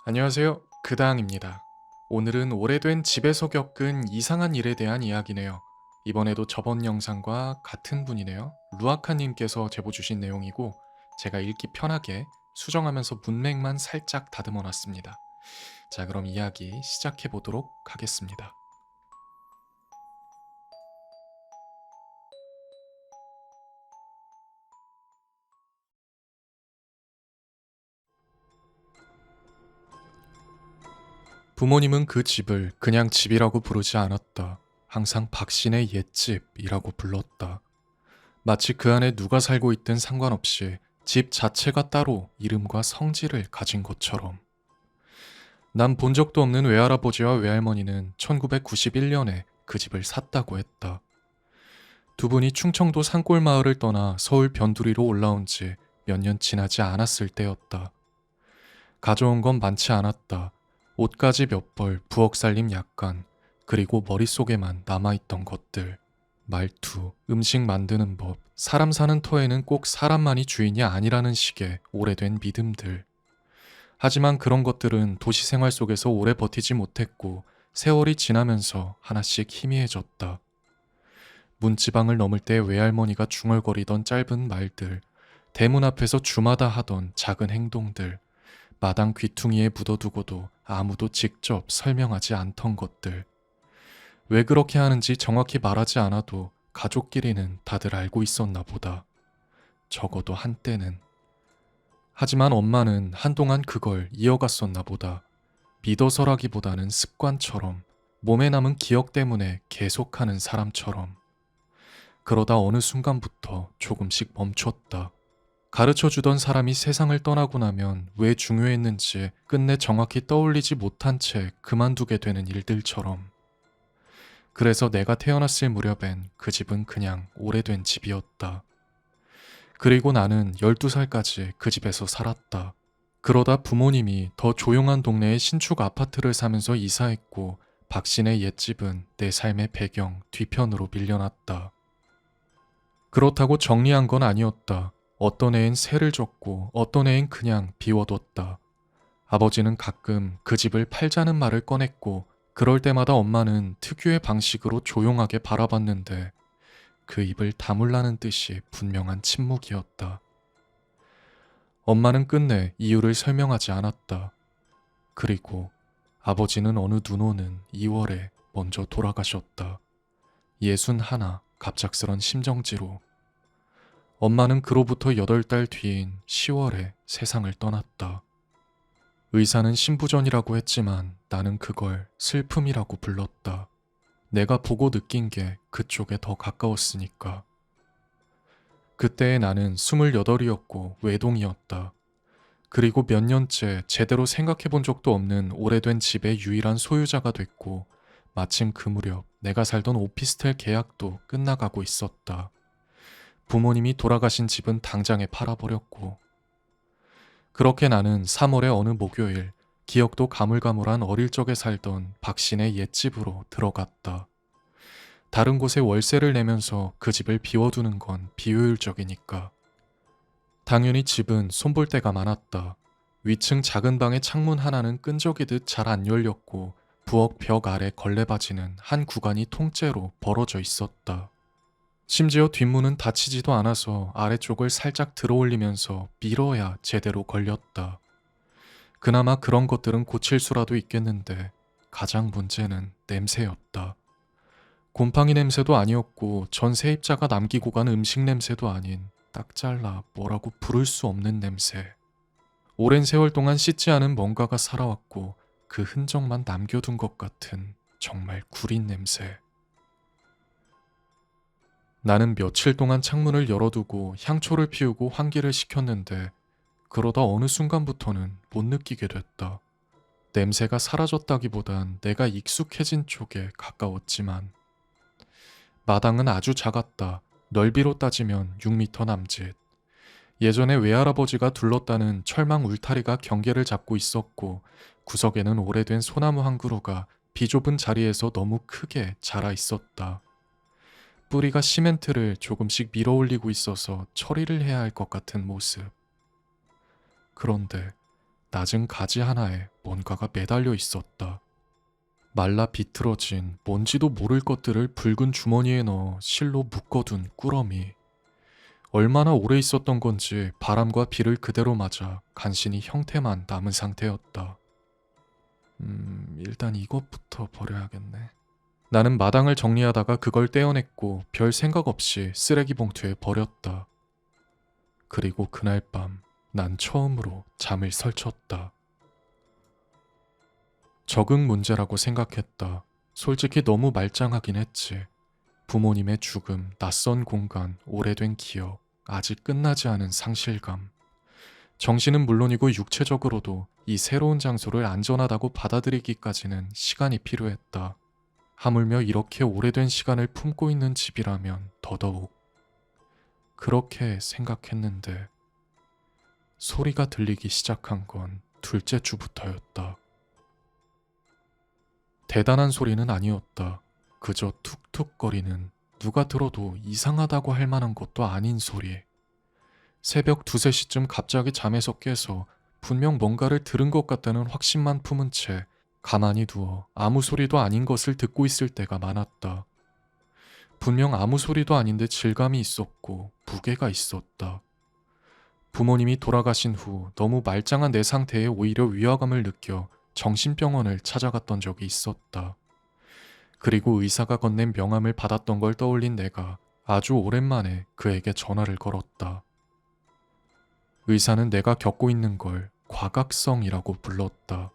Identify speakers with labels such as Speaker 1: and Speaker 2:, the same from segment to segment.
Speaker 1: 안녕하세요. 그다항입니다. 오늘은 오래된 집에서 겪은 이상한 일에 대한 이야기네요. 이번에도 저번 영상과 같은 분이네요. 루아카님께서 제보 주신 내용이고 제가 읽기 편하게 수정하면서 문맥만 살짝 다듬어 놨습니다. 자, 그럼 이야기 시작해 보도록 하겠습니다. 부모님은 그 집을 그냥 집이라고 부르지 않았다. 항상 박신의 옛집이라고 불렀다. 마치 그 안에 누가 살고 있든 상관없이 집 자체가 따로 이름과 성질을 가진 것처럼. 난 본 적도 없는 외할아버지와 외할머니는 1991년에 그 집을 샀다고 했다. 두 분이 충청도 산골 마을을 떠나 서울 변두리로 올라온 지 몇 년 지나지 않았을 때였다. 가져온 건 많지 않았다. 옷가지 몇 벌, 부엌 살림 약간, 그리고 머릿속에만 남아있던 것들. 말투, 음식 만드는 법, 사람 사는 터에는 꼭 사람만이 주인이 아니라는 식의 오래된 믿음들. 하지만 그런 것들은 도시 생활 속에서 오래 버티지 못했고 세월이 지나면서 하나씩 희미해졌다. 문지방을 넘을 때 외할머니가 중얼거리던 짧은 말들, 대문 앞에서 주마다 하던 작은 행동들, 마당 귀퉁이에 묻어두고도 아무도 직접 설명하지 않던 것들. 왜 그렇게 하는지 정확히 말하지 않아도 가족끼리는 다들 알고 있었나 보다. 적어도 한때는. 하지만 엄마는 한동안 그걸 이어갔었나 보다. 믿어서라기보다는 습관처럼, 몸에 남은 기억 때문에 계속하는 사람처럼. 그러다 어느 순간부터 조금씩 멈췄다. 가르쳐 주던 사람이 세상을 떠나고 나면 왜 중요했는지 끝내 정확히 떠올리지 못한 채 그만두게 되는 일들처럼. 그래서 내가 태어났을 무렵엔 그 집은 그냥 오래된 집이었다. 그리고 나는 12살까지 그 집에서 살았다. 그러다 부모님이 더 조용한 동네에 신축 아파트를 사면서 이사했고 박신의 옛집은 내 삶의 배경 뒤편으로 밀려났다. 그렇다고 정리한 건 아니었다. 어떤 애엔 세를 줬고 어떤 애엔 그냥 비워뒀다. 아버지는 가끔 그 집을 팔자는 말을 꺼냈고 그럴 때마다 엄마는 특유의 방식으로 조용하게 바라봤는데 그 입을 다물라는 뜻이 분명한 침묵이었다. 엄마는 끝내 이유를 설명하지 않았다. 그리고 아버지는 어느 눈 오는 2월에 먼저 돌아가셨다. 61, 갑작스런 심정지로. 엄마는 그로부터 8달 뒤인 10월에 세상을 떠났다. 의사는 신부전이라고 했지만 나는 그걸 슬픔이라고 불렀다. 내가 보고 느낀 게 그쪽에 더 가까웠으니까. 그때의 나는 28이었고 외동이었다. 그리고 몇 년째 제대로 생각해 본 적도 없는 오래된 집의 유일한 소유자가 됐고 마침 그 무렵 내가 살던 오피스텔 계약도 끝나가고 있었다. 부모님이 돌아가신 집은 당장에 팔아버렸고 그렇게 나는 3월의 어느 목요일 기억도 가물가물한 어릴 적에 살던 박신의 옛집으로 들어갔다. 다른 곳에 월세를 내면서 그 집을 비워두는 건 비효율적이니까. 당연히 집은 손볼 데가 많았다. 위층 작은 방의 창문 하나는 끈적이듯 잘 안 열렸고 부엌 벽 아래 걸레바지는 한 구간이 통째로 벌어져 있었다. 심지어 뒷문은 닫히지도 않아서 아래쪽을 살짝 들어올리면서 밀어야 제대로 걸렸다. 그나마 그런 것들은 고칠 수라도 있겠는데 가장 문제는 냄새였다. 곰팡이 냄새도 아니었고 전 세입자가 남기고 간 음식 냄새도 아닌 딱 잘라 뭐라고 부를 수 없는 냄새. 오랜 세월 동안 씻지 않은 뭔가가 살아왔고 그 흔적만 남겨둔 것 같은 정말 구린 냄새. 나는 며칠 동안 창문을 열어두고 향초를 피우고 환기를 시켰는데 그러다 어느 순간부터는 못 느끼게 됐다. 냄새가 사라졌다기보단 내가 익숙해진 쪽에 가까웠지만 마당은 아주 작았다. 넓이로 따지면 6m 남짓. 예전에 외할아버지가 둘렀다는 철망 울타리가 경계를 잡고 있었고 구석에는 오래된 소나무 한 그루가 비좁은 자리에서 너무 크게 자라 있었다. 뿌리가 시멘트를 조금씩 밀어올리고 있어서 처리를 해야 할 것 같은 모습. 그런데 낮은 가지 하나에 뭔가가 매달려 있었다. 말라 비틀어진 뭔지도 모를 것들을 붉은 주머니에 넣어 실로 묶어둔 꾸러미. 얼마나 오래 있었던 건지 바람과 비를 그대로 맞아 간신히 형태만 남은 상태였다. 일단 이것부터 버려야겠네. 나는 마당을 정리하다가 그걸 떼어냈고 별 생각 없이 쓰레기 봉투에 버렸다. 그리고 그날 밤 난 처음으로 잠을 설쳤다. 적응 문제라고 생각했다. 솔직히 너무 말짱하긴 했지. 부모님의 죽음, 낯선 공간, 오래된 기억, 아직 끝나지 않은 상실감. 정신은 물론이고 육체적으로도 이 새로운 장소를 안전하다고 받아들이기까지는 시간이 필요했다. 하물며 이렇게 오래된 시간을 품고 있는 집이라면 더더욱. 그렇게 생각했는데 소리가 들리기 시작한 건 둘째 주부터였다. 대단한 소리는 아니었다. 그저 툭툭거리는, 누가 들어도 이상하다고 할 만한 것도 아닌 소리. 새벽 2, 3시쯤 갑자기 잠에서 깨서 분명 뭔가를 들은 것 같다는 확신만 품은 채 가만히 누워 아무 소리도 아닌 것을 듣고 있을 때가 많았다. 분명 아무 소리도 아닌데 질감이 있었고 무게가 있었다. 부모님이 돌아가신 후 너무 말짱한 내 상태에 오히려 위화감을 느껴 정신병원을 찾아갔던 적이 있었다. 그리고 의사가 건넨 명함을 받았던 걸 떠올린 내가 아주 오랜만에 그에게 전화를 걸었다. 의사는 내가 겪고 있는 걸 과각성이라고 불렀다.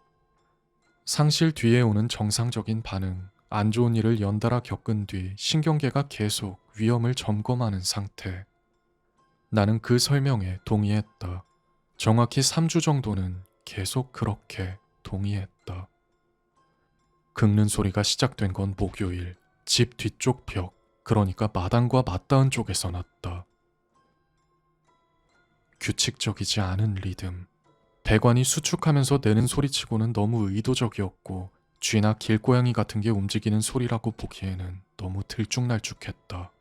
Speaker 1: 상실 뒤에 오는 정상적인 반응, 안 좋은 일을 연달아 겪은 뒤 신경계가 계속 위험을 점검하는 상태. 나는 그 설명에 동의했다. 정확히 3주 정도는 계속 그렇게 동의했다. 긁는 소리가 시작된 건 목요일, 집 뒤쪽 벽, 그러니까 마당과 맞닿은 쪽에서 났다. 규칙적이지 않은 리듬. 배관이 수축하면서 내는 소리치고는 너무 의도적이었고 쥐나 길고양이 같은 게 움직이는 소리라고 보기에는 너무 들쭉날쭉했다.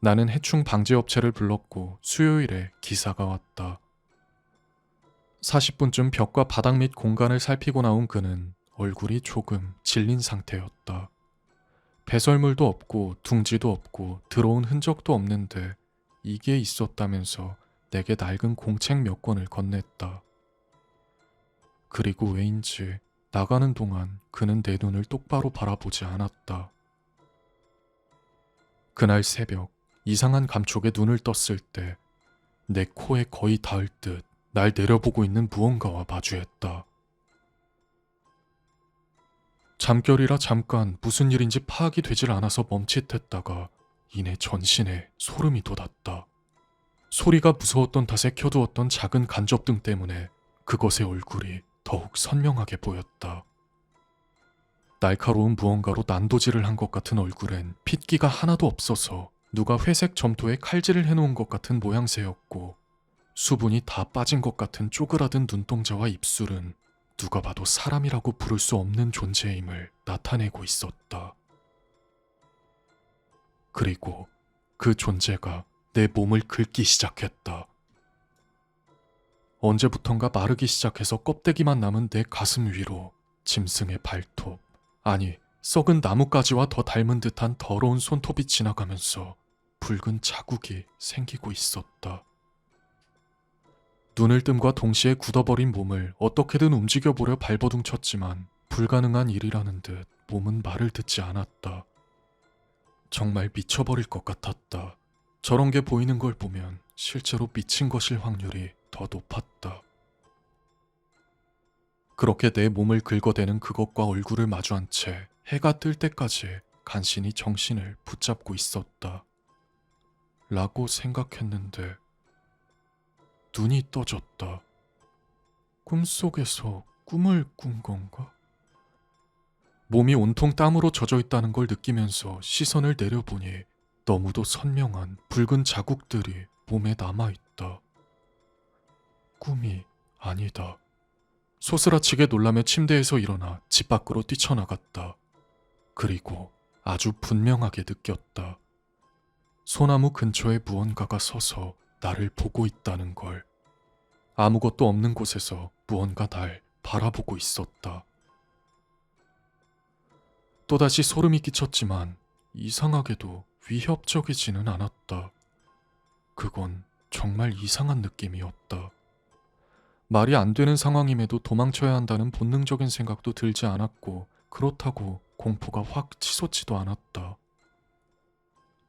Speaker 1: 나는 해충 방지업체를 불렀고 수요일에 기사가 왔다. 40분쯤 벽과 바닥 및 공간을 살피고 나온 그는 얼굴이 조금 질린 상태였다. 배설물도 없고 둥지도 없고 들어온 흔적도 없는데 이게 있었다면서 내게 낡은 공책 몇 권을 건넸다. 그리고 왜인지 나가는 동안 그는 내 눈을 똑바로 바라보지 않았다. 그날 새벽 이상한 감촉에 눈을 떴을 때 내 코에 거의 닿을 듯 날 내려보고 있는 무언가와 마주했다. 잠결이라 잠깐 무슨 일인지 파악이 되질 않아서 멈칫했다가 이내 전신에 소름이 돋았다. 소리가 무서웠던 탓에 켜두었던 작은 간접등 때문에 그것의 얼굴이 더욱 선명하게 보였다. 날카로운 무언가로 난도질을 한 것 같은 얼굴엔 핏기가 하나도 없어서 누가 회색 점토에 칼질을 해놓은 것 같은 모양새였고 수분이 다 빠진 것 같은 쪼그라든 눈동자와 입술은 누가 봐도 사람이라고 부를 수 없는 존재임을 나타내고 있었다. 그리고 그 존재가 내 몸을 긁기 시작했다. 언제부턴가 마르기 시작해서 껍데기만 남은 내 가슴 위로 짐승의 발톱, 아니 썩은 나뭇가지와 더 닮은 듯한 더러운 손톱이 지나가면서 붉은 자국이 생기고 있었다. 눈을 뜸과 동시에 굳어버린 몸을 어떻게든 움직여보려 발버둥 쳤지만 불가능한 일이라는 듯 몸은 말을 듣지 않았다. 정말 미쳐버릴 것 같았다. 저런 게 보이는 걸 보면 실제로 미친 것일 확률이 더 높았다. 그렇게 내 몸을 긁어대는 그것과 얼굴을 마주한 채 해가 뜰 때까지 간신히 정신을 붙잡고 있었다. 라고 생각했는데 눈이 떠졌다. 꿈속에서 꿈을 꾼 건가? 몸이 온통 땀으로 젖어 있다는 걸 느끼면서 시선을 내려보니 너무도 선명한 붉은 자국들이 몸에 남아있다. 꿈이 아니다. 소스라치게 놀라며 침대에서 일어나 집 밖으로 뛰쳐나갔다. 그리고 아주 분명하게 느꼈다. 소나무 근처에 무언가가 서서 나를 보고 있다는 걸. 아무것도 없는 곳에서 무언가 날 바라보고 있었다. 또다시 소름이 끼쳤지만 이상하게도 위협적이지는 않았다. 그건 정말 이상한 느낌이었다. 말이 안 되는 상황임에도 도망쳐야 한다는 본능적인 생각도 들지 않았고, 그렇다고 공포가 확 치솟지도 않았다.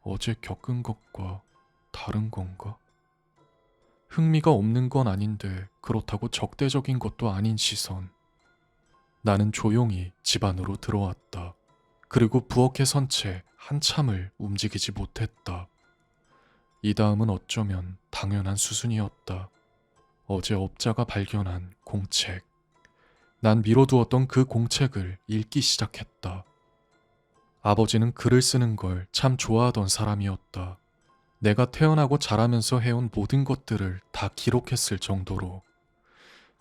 Speaker 1: 어제 겪은 것과 다른 건가? 흥미가 없는 건 아닌데 그렇다고 적대적인 것도 아닌 시선. 나는 조용히 집 안으로 들어왔다. 그리고 부엌에 선 채 한참을 움직이지 못했다. 이 다음은 어쩌면 당연한 수순이었다. 어제 업자가 발견한 공책. 난 미뤄두었던 그 공책을 읽기 시작했다. 아버지는 글을 쓰는 걸 참 좋아하던 사람이었다. 내가 태어나고 자라면서 해온 모든 것들을 다 기록했을 정도로.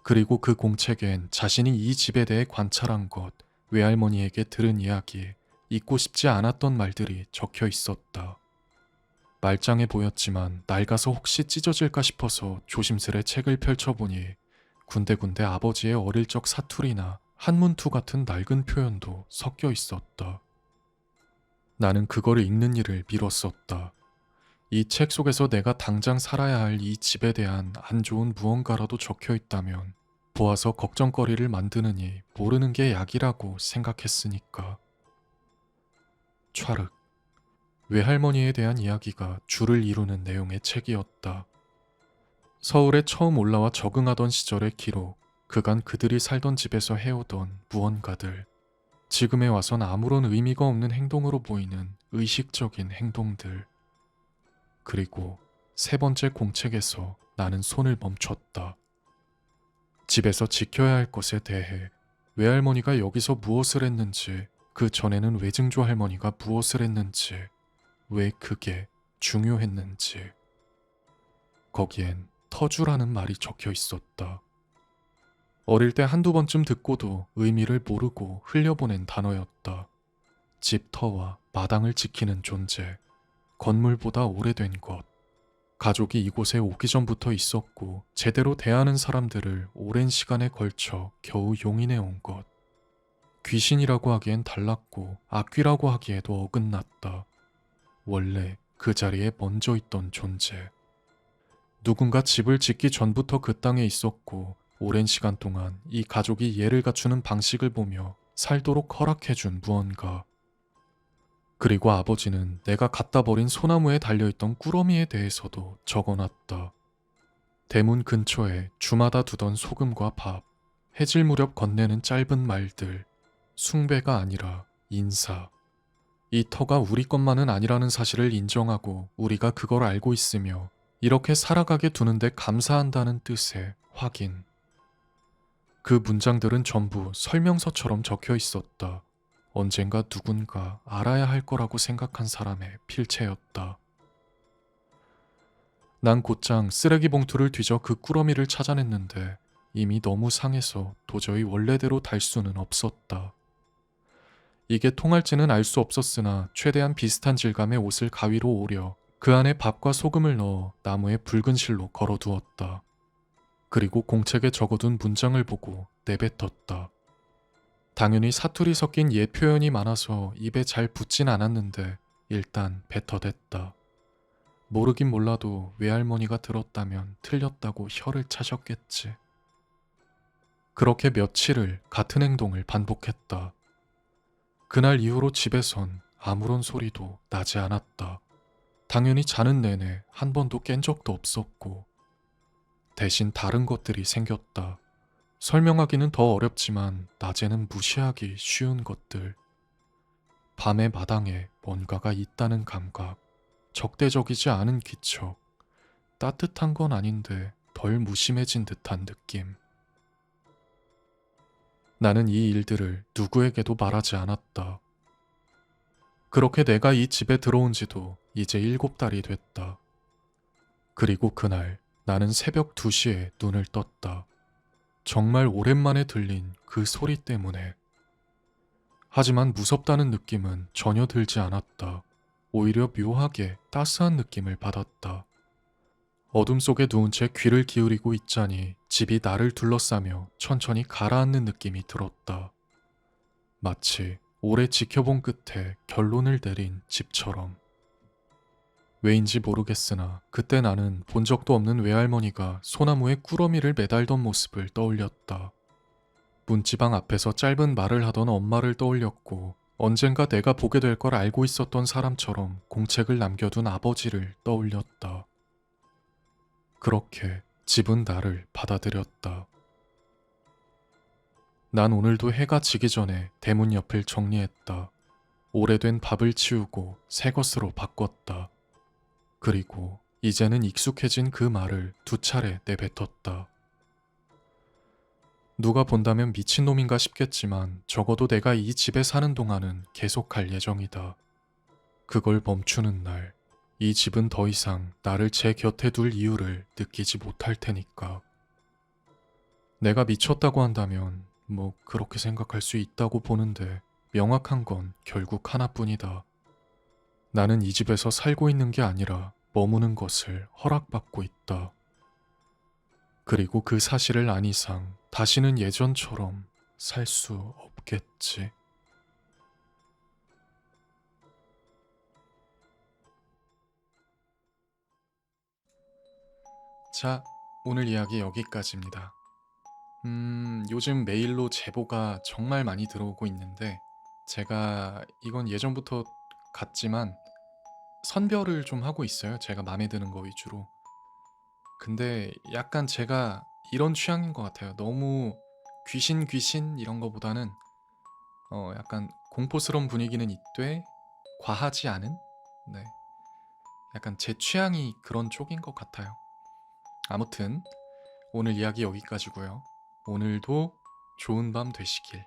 Speaker 1: 그리고 그 공책엔 자신이 이 집에 대해 관찰한 것, 외할머니에게 들은 이야기, 잊고 싶지 않았던 말들이 적혀 있었다. 말짱해 보였지만 낡아서 혹시 찢어질까 싶어서 조심스레 책을 펼쳐보니 군데군데 아버지의 어릴 적 사투리나 한문투 같은 낡은 표현도 섞여 있었다. 나는 그걸 읽는 일을 미뤘었다. 이 책 속에서 내가 당장 살아야 할 이 집에 대한 안 좋은 무언가라도 적혀 있다면 보아서 걱정거리를 만드느니 모르는 게 약이라고 생각했으니까. 촤륵. 외할머니에 대한 이야기가 줄을 이루는 내용의 책이었다. 서울에 처음 올라와 적응하던 시절의 기록, 그간 그들이 살던 집에서 해오던 무언가들, 지금에 와선 아무런 의미가 없는 행동으로 보이는 의식적인 행동들. 그리고 세 번째 공책에서 나는 손을 멈췄다. 집에서 지켜야 할 것에 대해, 외할머니가 여기서 무엇을 했는지, 그 전에는 외증조 할머니가 무엇을 했는지, 왜 그게 중요했는지. 거기엔 터주라는 말이 적혀 있었다. 어릴 때 한두 번쯤 듣고도 의미를 모르고 흘려보낸 단어였다. 집터와 마당을 지키는 존재, 건물보다 오래된 것, 가족이 이곳에 오기 전부터 있었고 제대로 대하는 사람들을 오랜 시간에 걸쳐 겨우 용인해 온 것. 귀신이라고 하기엔 달랐고 악귀라고 하기에도 어긋났다. 원래 그 자리에 먼저 있던 존재. 누군가 집을 짓기 전부터 그 땅에 있었고 오랜 시간 동안 이 가족이 예를 갖추는 방식을 보며 살도록 허락해준 무언가. 그리고 아버지는 내가 갖다 버린 소나무에 달려있던 꾸러미에 대해서도 적어놨다. 대문 근처에 주마다 두던 소금과 밥, 해질 무렵 건네는 짧은 말들, 숭배가 아니라 인사. 이 터가 우리 것만은 아니라는 사실을 인정하고 우리가 그걸 알고 있으며 이렇게 살아가게 두는데 감사한다는 뜻의 확인. 그 문장들은 전부 설명서처럼 적혀 있었다. 언젠가 누군가 알아야 할 거라고 생각한 사람의 필체였다. 난 곧장 쓰레기 봉투를 뒤져 그 꾸러미를 찾아냈는데 이미 너무 상해서 도저히 원래대로 달 수는 없었다. 이게 통할지는 알 수 없었으나 최대한 비슷한 질감의 옷을 가위로 오려 그 안에 밥과 소금을 넣어 나무에 붉은 실로 걸어두었다. 그리고 공책에 적어둔 문장을 보고 내뱉었다. 당연히 사투리 섞인 옛 표현이 많아서 입에 잘 붙진 않았는데 일단 뱉어댔다. 모르긴 몰라도 외할머니가 들었다면 틀렸다고 혀를 차셨겠지. 그렇게 며칠을 같은 행동을 반복했다. 그날 이후로 집에선 아무런 소리도 나지 않았다. 당연히 자는 내내 한 번도 깬 적도 없었고 대신 다른 것들이 생겼다. 설명하기는 더 어렵지만 낮에는 무시하기 쉬운 것들. 밤의 마당에 뭔가가 있다는 감각, 적대적이지 않은 기척, 따뜻한 건 아닌데 덜 무심해진 듯한 느낌. 나는 이 일들을 누구에게도 말하지 않았다. 그렇게 내가 이 집에 들어온 지도 이제 7달이 됐다. 그리고 그날 나는 새벽 2시에 눈을 떴다. 정말 오랜만에 들린 그 소리 때문에. 하지만 무섭다는 느낌은 전혀 들지 않았다. 오히려 묘하게 따스한 느낌을 받았다. 어둠 속에 누운 채 귀를 기울이고 있자니 집이 나를 둘러싸며 천천히 가라앉는 느낌이 들었다. 마치 오래 지켜본 끝에 결론을 내린 집처럼. 왜인지 모르겠으나 그때 나는 본 적도 없는 외할머니가 소나무에 꾸러미를 매달던 모습을 떠올렸다. 문지방 앞에서 짧은 말을 하던 엄마를 떠올렸고, 언젠가 내가 보게 될 걸 알고 있었던 사람처럼 공책을 남겨둔 아버지를 떠올렸다. 그렇게 집은 나를 받아들였다. 난 오늘도 해가 지기 전에 대문 옆을 정리했다. 오래된 밥을 치우고 새 것으로 바꿨다. 그리고 이제는 익숙해진 그 말을 2차례 내뱉었다. 누가 본다면 미친놈인가 싶겠지만 적어도 내가 이 집에 사는 동안은 계속 갈 예정이다. 그걸 멈추는 날, 이 집은 더 이상 나를 제 곁에 둘 이유를 느끼지 못할 테니까. 내가 미쳤다고 한다면 뭐 그렇게 생각할 수 있다고 보는데, 명확한 건 결국 하나뿐이다. 나는 이 집에서 살고 있는 게 아니라 머무는 것을 허락받고 있다. 그리고 그 사실을 안 이상 다시는 예전처럼 살 수 없겠지. 자, 오늘 이야기 여기까지입니다. 요즘 메일로 제보가 정말 많이 들어오고 있는데, 제가 이건 예전부터 같지만 선별을 좀 하고 있어요. 제가 마음에 드는 거 위주로. 근데 약간 제가 이런 취향인 것 같아요. 너무 귀신 귀신 이런 거보다는 약간 공포스러운 분위기는 있되 과하지 않은? 네. 약간 제 취향이 그런 쪽인 것 같아요. 아무튼 오늘 이야기 여기까지고요. 오늘도 좋은 밤 되시길.